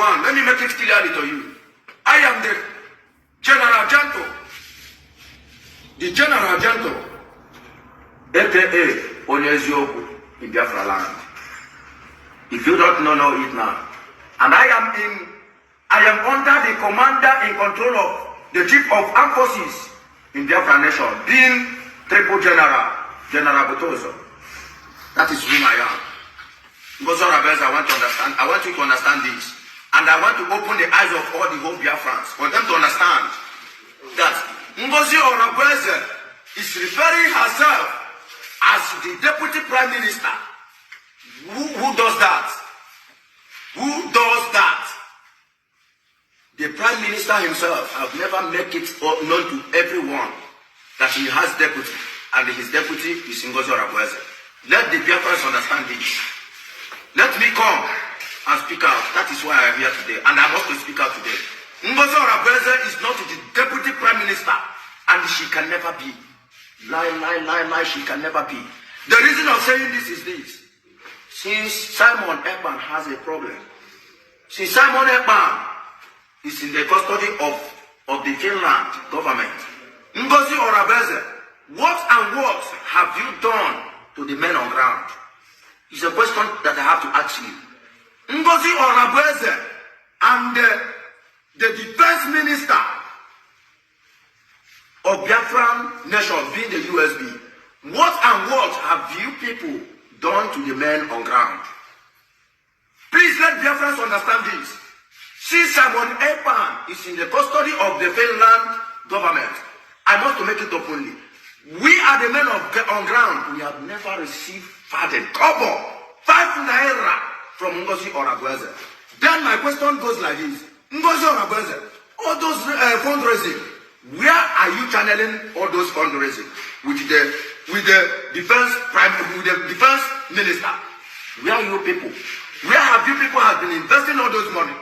One, let me make it clearly to you. I am the General Janto. The General Janto, aka Onyezioku in Biafra land. If you don't know it now. And I am under the commander in control of the chief of armed forces in Biafra nation, being Triple General Botozo. That is whom I am. Because I want you to understand this. And I want to open the eyes of all the whole Biafrans for them to understand that Ngozi Oronobese is referring herself as the deputy prime minister. Who does that? Who does that? The prime minister himself have never made it known to everyone that he has deputy, and his deputy is Ngozi Oronobese. Let the Biafrans understand this. Let me come and speak out. That is why I am here today, and I must speak out today. Ngozi Oronobese is not the deputy prime minister, and she can never be. Lie, she can never be. The reason of saying this is this. Since Simon Ekpa has a problem, since Simon Ekpa is in the custody of the Finland government, Ngozi Oronobese, what have you done to the men on ground? It's a question that I have to ask you. Ngozi Oronobese and the defense minister of Biafran nation, being the USB, what have you people done to the men on ground? Please let Biafrans understand this. Since Simon Ekpa is in the custody of the Finland government, I want to make it openly. We are the men on ground. We have never received kobo, 5 naira from Ngozi Oronobese. Then my question goes like this. Ngozi Oronobese, all those fundraising, where are you channeling all those fundraising with the defense minister? Where are you people? Where have you people been investing all those money?